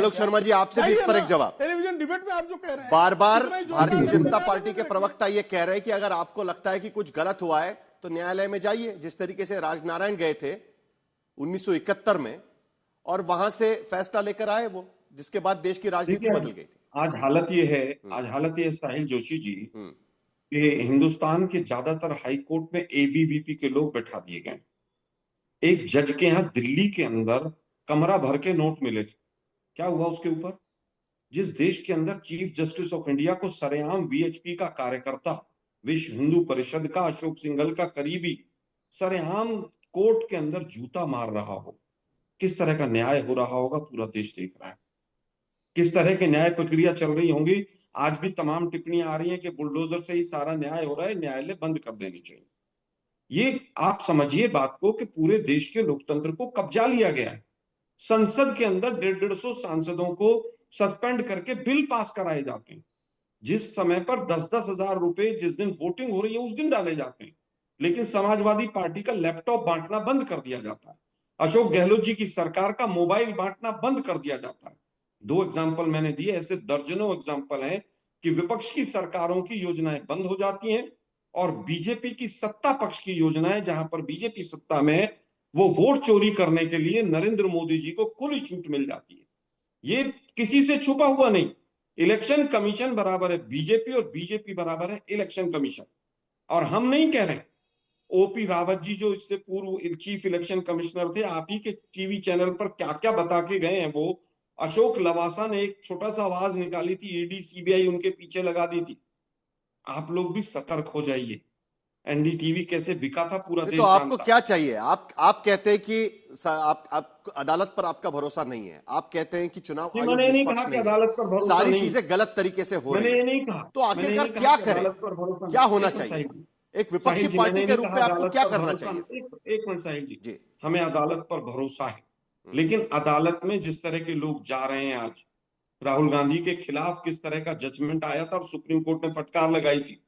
आलोक शर्मा जी, आपसे भी इस पर एक जवाब। टेलीविजन डिबेट में आप जो कह रहे हैं, बार बार भारतीय जनता पार्टी के प्रवक्ता ये कह रहे हैं कि अगर आपको लगता है कि कुछ गलत हुआ है तो न्यायालय में जाइए, जिस तरीके से राजनारायण गए थे 1971 में और वहां से फैसला लेकर आए वो, जिसके बाद देश की राजनीति बदल गई थी। आज हालत ये है साहिल जोशी जी, कि हिंदुस्तान के ज्यादातर हाई कोर्ट में एबीवीपी के लोग बैठा दिए गए। एक जज के यहाँ दिल्ली के अंदर कमरा भर के नोट मिले थे। क्या हुआ उसके ऊपर? जिस देश के अंदर चीफ जस्टिस ऑफ इंडिया को सरेआम वीएचपी का कार्यकर्ता, विश्व हिंदू परिषद का अशोक सिंघल का करीबी सरेआम कोर्ट के अंदर जूता मार रहा हो, किस तरह का न्याय हो रहा होगा पूरा देश देख रहा है। किस तरह की न्याय प्रक्रिया चल रही होंगी। आज भी तमाम टिप्पणियां आ रही हैं कि बुलडोजर से ही सारा न्याय हो रहा है, न्यायालय बंद कर देनी चाहिए। ये आप समझिए बात को कि पूरे देश के लोकतंत्र को कब्जा लिया गया है। संसद के अंदर 150 सांसदों को सस्पेंड करके बिल पास कराए जाते हैं। जिस समय पर 10-10 हजार रुपए जिस दिन वोटिंग हो रही है उस दिन डाले जाते हैं, लेकिन समाजवादी पार्टी का लैपटॉप बांटना बंद कर दिया जाता है। अशोक गहलोत जी की सरकार का मोबाइल बांटना बंद कर दिया जाता है। 2 एग्जाम्पल मैंने दिए, ऐसे दर्जनों एग्जाम्पल हैं कि विपक्ष की सरकारों की योजनाएं बंद हो जाती हैं और बीजेपी की सत्ता पक्ष की योजनाएं, जहां पर बीजेपी सत्ता में है, वो वोट चोरी करने के लिए नरेंद्र मोदी जी को खुली छूट मिल जाती है। ये किसी से छुपा हुआ नहीं। इलेक्शन कमीशन बराबर है बीजेपी और बीजेपी बराबर है इलेक्शन कमीशन। और हम नहीं कह रहे, ओपी रावत जी जो इससे पूर्व चीफ इलेक्शन कमिश्नर थे, आप ही के टीवी चैनल पर क्या क्या बता के गए हैं वो। अशोक लवासा ने एक छोटा सा आवाज निकाली थी, ईडी सीबीआई उनके पीछे लगा दी थी। आप लोग भी सतर्क हो जाइए। एनडीटीवी कैसे बिका था पूरा देश तो आपको जानता। क्या चाहिए? आप कहते हैं कि आप अदालत पर आपका भरोसा नहीं है, आप कहते हैं कि चुनाव आयोग निष्पक्ष नहीं है, सारी चीजें गलत तरीके से हो रही है। मैंने ये नहीं कहा। तो आखिरकार क्या करें, क्या होना चाहिए? एक विपक्षी पार्टी के रूप में आपको क्या करना चाहिए? एक मिनट साहिल जी, हमें अदालत पर भरोसा है, लेकिन अदालत में जिस तरह के लोग जा रहे हैं, आज राहुल गांधी के खिलाफ किस तरह का जजमेंट आया था और सुप्रीम कोर्ट ने फटकार लगाई थी।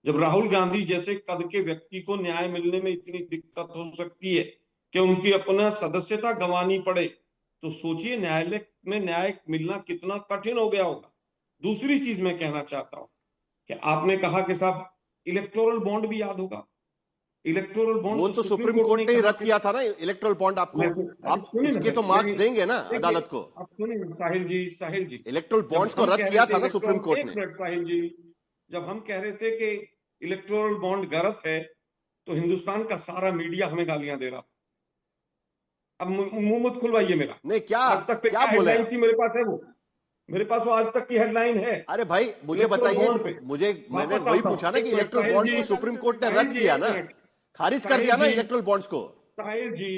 जब राहुल गांधी जैसे कद के व्यक्ति को न्याय मिलने में इतनी दिक्कत हो सकती है कि उनकी अपना सदस्यता गंवानी पड़े, तो सोचिए न्यायालय में न्याय मिलना कितना कठिन हो गया होगा। दूसरी चीज मैं कहना चाहता हूं कि आपने कहा कि साहब इलेक्टोरल बॉन्ड भी याद होगा। इलेक्टोरल बॉन्ड वो तो सुप्रीम कोर्ट ने रद्द किया था ना, इलेक्टोरल बॉन्ड। आपको आप इसके तो मार्क्स देंगे ना अदालत को। आप सुनिए साहिल जी इलेक्टोरल बॉन्ड्स को रद्द किया था ना सुप्रीम कोर्ट ने। साहिल जी, जब हम कह रहे थे कि इलेक्टोरल बॉन्ड गलत है तो हिंदुस्तान का सारा मीडिया हमें गालियां दे रहा। अब मुंह मत खुलवाइए मेरा। नहीं, क्या आज तक क्या बोले हेडलाइन थी मेरे पास है, वो मेरे पास वो आज तक की हेडलाइन है। अरे भाई मुझे बताइए, मैंने वही पूछा ना कि इलेक्टोरल बॉन्ड्स को सुप्रीम कोर्ट ने रद्द किया ना, खारिज कर दिया ना इलेक्टोरल बॉन्ड्स को। साहिल जी,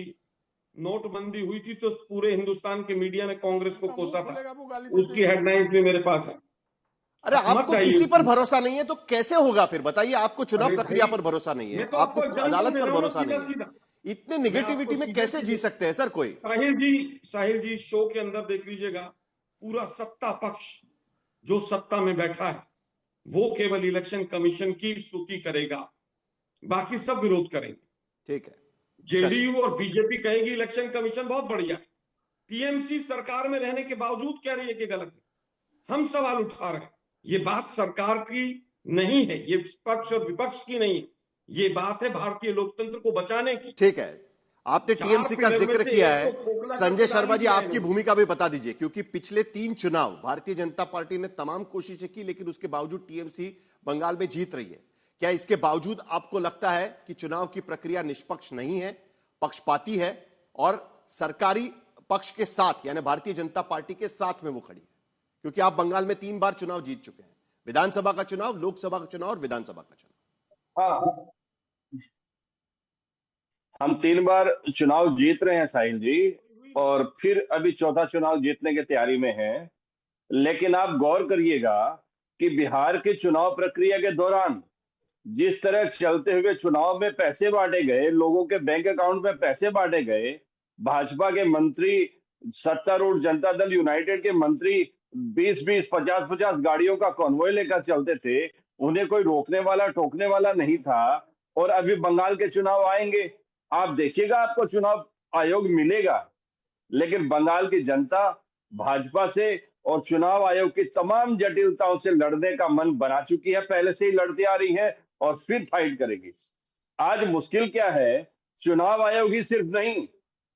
नोटबंदी हुई थी तो पूरे हिंदुस्तान के मीडिया ने कांग्रेस को कोसा था, उसकी हेडलाइंस भी मेरे पास है। अरे आपको किसी पर भरोसा नहीं है तो कैसे होगा फिर? बताइए, आपको चुनाव प्रक्रिया पर भरोसा नहीं है, आपको अदालत पर भरोसा नहीं है, इतने निगेटिविटी में कैसे जी सकते हैं सर कोई? साहिल जी शो के अंदर देख लीजिएगा, पूरा सत्ता पक्ष जो सत्ता में बैठा है वो केवल इलेक्शन कमीशन की स्तुति करेगा, बाकी सब विरोध करेंगे। ठीक है, जेडीयू और बीजेपी कहेगी इलेक्शन कमीशन बहुत बढ़िया। टीएमसी सरकार में रहने के बावजूद कह रही है कि गलत है। हम सवाल उठा रहे हैं, ये बात सरकार की नहीं है, ये पक्ष और विपक्ष की नहीं है, ये बात है भारतीय लोकतंत्र को बचाने की। ठीक है, आपने टीएमसी का जिक्र किया है, संजय शर्मा जी आपकी भूमिका भी बता दीजिए, क्योंकि पिछले 3 चुनाव भारतीय जनता पार्टी ने तमाम कोशिशें की, लेकिन उसके बावजूद टीएमसी बंगाल में जीत रही है। क्या इसके बावजूद आपको लगता है कि चुनाव की प्रक्रिया निष्पक्ष नहीं है, पक्षपाती है और सरकारी पक्ष के साथ यानी भारतीय जनता पार्टी के साथ में वो खड़ी है? क्योंकि आप बंगाल में 3 बार चुनाव जीत चुके हैं, विधानसभा का चुनाव, लोकसभा का चुनाव और विधानसभा का चुनाव। हाँ, हम 3 बार चुनाव जीत रहे हैं साहिल जी, और फिर अभी चौथा चुनाव जीतने की तैयारी में हैं। लेकिन आप गौर करिएगा कि बिहार के चुनाव प्रक्रिया के दौरान जिस तरह चलते हुए चुनाव में पैसे बांटे गए, लोगों के बैंक अकाउंट में पैसे बांटे गए, भाजपा के मंत्री, सत्तारूढ़ जनता दल यूनाइटेड के मंत्री 20-20, 50-50 गाड़ियों का कॉन्वॉय लेकर चलते थे, उन्हें कोई रोकने वाला टोकने वाला नहीं था। और अभी बंगाल के चुनाव आएंगे, आप देखिएगा आपको चुनाव आयोग मिलेगा, लेकिन बंगाल की जनता भाजपा से और चुनाव आयोग की तमाम जटिलताओं से लड़ने का मन बना चुकी है, पहले से ही लड़ती आ रही है और फिर फाइट करेगी। आज मुश्किल क्या है, चुनाव आयोग ही सिर्फ नहीं,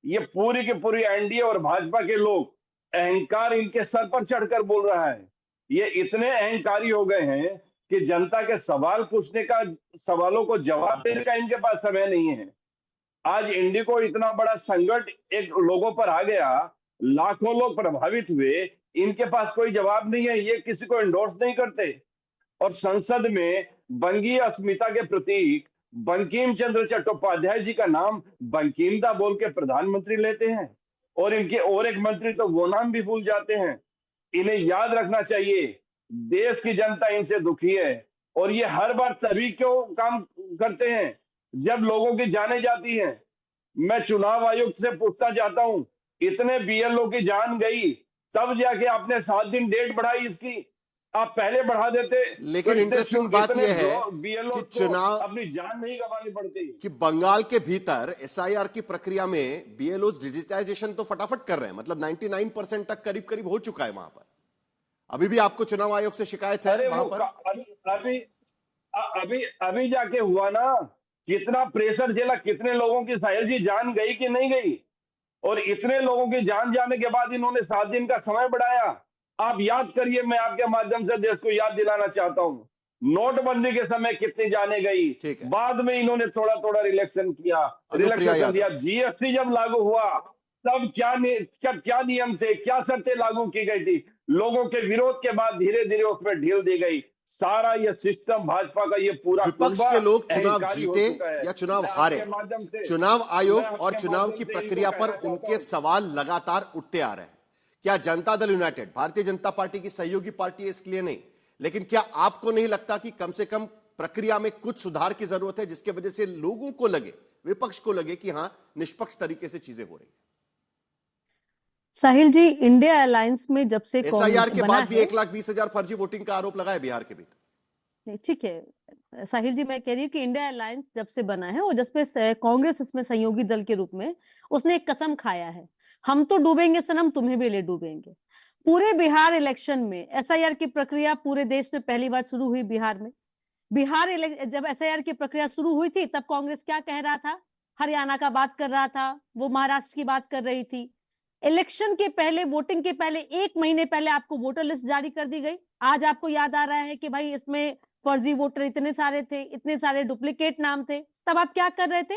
ये पूरी की पूरी एनडीए और भाजपा के लोग, अहंकार इनके सर पर चढ़कर बोल रहा है। ये इतने अहंकारी हो गए हैं कि जनता के सवाल पूछने का, सवालों को जवाब देने का इनके पास समय नहीं है। आज इंडिको इतना बड़ा संकट एक लोगों पर आ गया, लाखों लोग प्रभावित हुए, इनके पास कोई जवाब नहीं है, ये किसी को एंडोर्स नहीं करते। और संसद में बंगीय अस्मिता के प्रतीक बंकिम चंद्र चट्टोपाध्याय जी का नाम बंकिम दा बोल के प्रधानमंत्री लेते हैं, और इनके और एक मंत्री तो वो नाम भी भूल जाते हैं। इन्हें याद रखना चाहिए, देश की जनता इनसे दुखी है, और ये हर बार तभी क्यों काम करते हैं जब लोगों की जाने जाती हैं। मैं चुनाव आयोग से पूछना चाहता हूं, इतने बीएलओ की जान गई, तब जाके आपने 7 दिन डेट बढ़ाई इसकी, आप पहले बढ़ा देते। लेकिन तो इंटरेस्टिंग बात यह है बीएलओ कि चुनाव अपनी जान नहीं गंवानी पड़ती कि बंगाल के भीतर एसआईआर की प्रक्रिया में बीएलओ डिजिटाइजेशन तो फटाफट कर रहे हैं, मतलब 99% तक करीब करीब हो चुका है वहां पर। अभी भी आपको चुनाव आयोग से शिकायत है वहां पर? अभी जाके हुआ ना, कितना प्रेशर झेला, कितने लोगों की साहिल जी जान गई कि नहीं गई, और इतने लोगों की जान जाने के बाद इन्होंने 7 दिन का समय बढ़ाया। आप याद करिए, मैं आपके माध्यम से देश को याद दिलाना चाहता हूं, नोटबंदी के समय कितनी जाने गई, बाद में इन्होंने थोड़ा थोड़ा रिलैक्सेशन दिया। जीएसटी जब लागू हुआ तब क्या नियम थे, क्या शर्तें लागू की गई थी, लोगों के विरोध के बाद धीरे धीरे उसमें ढील दी गई। सारा ये सिस्टम भाजपा का ये पूरा, विपक्ष के लोग चुनाव जीते या चुनाव हारे, चुनाव आयोग और चुनाव की प्रक्रिया पर उनके सवाल लगातार उठते आ रहे हैं। क्या जनता दल यूनाइटेड भारतीय जनता पार्टी की सहयोगी पार्टी है इसके लिए नहीं, लेकिन क्या आपको नहीं लगता कि कम से कम प्रक्रिया में कुछ सुधार की जरूरत है, जिसके वजह से लोगों को लगे, विपक्ष को लगे कि हां निष्पक्ष तरीके से चीजें हो रही है? साहिल जी, इंडिया अलायंस में जब से एसआईआर के बाद भी 1,20,000 फर्जी वोटिंग का आरोप लगा है बिहार के भीतर। ठीक है साहिल जी, मैं कह रही हूँ कि इंडिया अलायंस जब से बना है और जब से कांग्रेस इसमें सहयोगी दल के रूप में, उसने एक कसम खाया है, हम तो डूबेंगे सनम, तुम्हें भी ले डूबेंगे। पूरे बिहार इलेक्शन में एसआईआर की प्रक्रिया पूरे देश में पहली बार शुरू हुई बिहार में। जब एसआईआर की प्रक्रिया शुरू हुई थी तब कांग्रेस क्या कह रहा था? हरियाणा का बात कर रहा था, वो महाराष्ट्र की बात कर रही थी। इलेक्शन के पहले, वोटिंग के पहले 1 महीने पहले आपको वोटर लिस्ट जारी कर दी गई। आज आपको याद आ रहा है कि भाई इसमें फर्जी वोटर इतने सारे थे, इतने सारे डुप्लीकेट नाम थे। तब आप क्या कर रहे थे?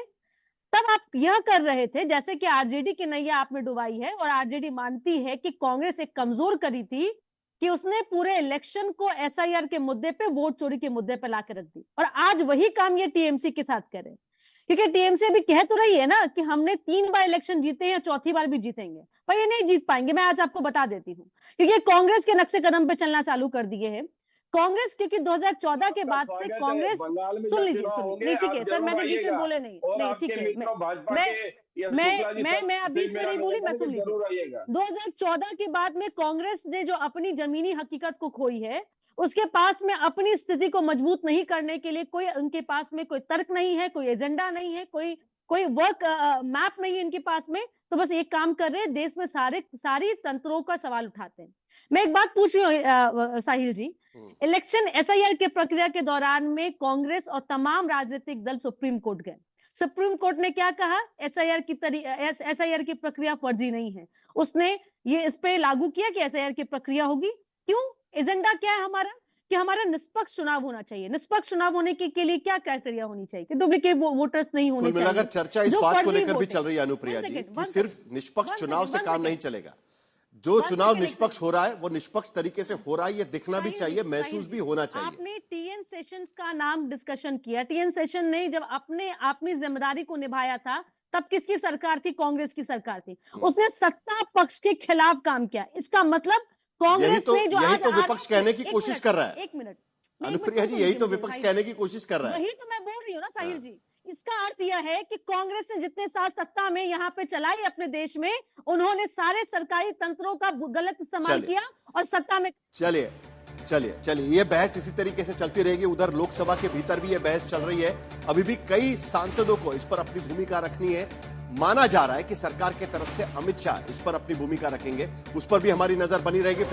तब आप यह कर रहे थे जैसे कि आरजेडी की नैया आपने डुबाई है, और आरजेडी मानती है कि कांग्रेस एक कमजोर करी थी कि उसने पूरे इलेक्शन को एसआईआर के मुद्दे पे, वोट चोरी के मुद्दे पे लाकर रख दी। और आज वही काम ये टीएमसी के साथ करे, क्योंकि टीएमसी अभी कह तो रही है ना कि हमने 3 बार इलेक्शन जीते हैं, चौथी बार भी जीतेंगे, पर ये नहीं जीत पाएंगे। मैं आज आपको बता देती हूँ, क्योंकि कांग्रेस के नक्शे कदम पे चलना चालू कर दिए हैं। कांग्रेस, क्योंकि 2014 के बाद से कांग्रेस, सुन लीजिए, नहीं ठीक है सर, मैंने बीच में बोले नहीं, ठीक है, मैं अब बीच में नहीं बोली, मैं सुन लीजिए। 2014 के बाद में कांग्रेस ने जो अपनी जमीनी हकीकत को खोई है, उसके पास में अपनी स्थिति को मजबूत नहीं करने के लिए कोई, उनके पास में कोई तर्क नहीं है, कोई एजेंडा नहीं है, कोई वर्क मैप नहीं है इनके पास में। तो बस एक काम कर रहे हैं, देश में सारी तंत्रों का सवाल उठाते हैं। मैं एक बात पूछ रही हूँ साहिल जी, इलेक्शन एसआईआर के प्रक्रिया के दौरान में कांग्रेस और तमाम राजनीतिक दल सुप्रीम कोर्ट गए। सुप्रीम कोर्ट ने क्या कहा? एसआईआर की प्रक्रिया फर्जी नहीं है। उसने ये इस पे लागू किया कि एसआईआर की प्रक्रिया होगी। क्यों? एजेंडा क्या है हमारा? कि हमारा निष्पक्ष चुनाव होना चाहिए। निष्पक्ष चुनाव होने के लिए क्या क्राइटेरिया होनी चाहिए? कि डुप्लीकेट वोटर्स नहीं होने चाहिए। अगर चर्चा इस बात को लेकर भी चल रही है अनुप्रिया जी, कि सिर्फ निष्पक्ष चुनाव से काम नहीं चलेगा, जो चुनाव निष्पक्ष हो रहा है वो निष्पक्ष तरीके से हो रहा है, ये दिखना भी चाहिए, महसूस भी होना चाहिए। आपने टीएन सेशन का नाम डिस्कशन किया। टीएन सेशन ने जब अपनी जिम्मेदारी को निभाया था, तब किसकी सरकार थी? कांग्रेस की सरकार थी। उसने सत्ता पक्ष के खिलाफ काम किया। इसका मतलब कांग्रेस ने जो यही तो विपक्ष कहने की कोशिश कर रहा है। 1 मिनट अनुप्रिया जी, यही तो विपक्ष कहने की कोशिश कर रहा है। वही तो मैं बोल रही हूँ ना साहिल जी। इसका अर्थ यह है कि कांग्रेस ने जितने साल सत्ता में यहाँ पे चलाई अपने देश में, उन्होंने सारे सरकारी तंत्रों का गलत इस्तेमाल किया और सत्ता में। चलिए ये बहस इसी तरीके से चलती रहेगी। उधर लोकसभा के भीतर भी ये बहस चल रही है। अभी भी कई सांसदों को इस पर अपनी भूमिका रखनी है। माना जा रहा है कि सरकार के तरफ से अमित शाह इस पर अपनी भूमिका रखेंगे, उस पर भी हमारी नजर बनी रहेगी।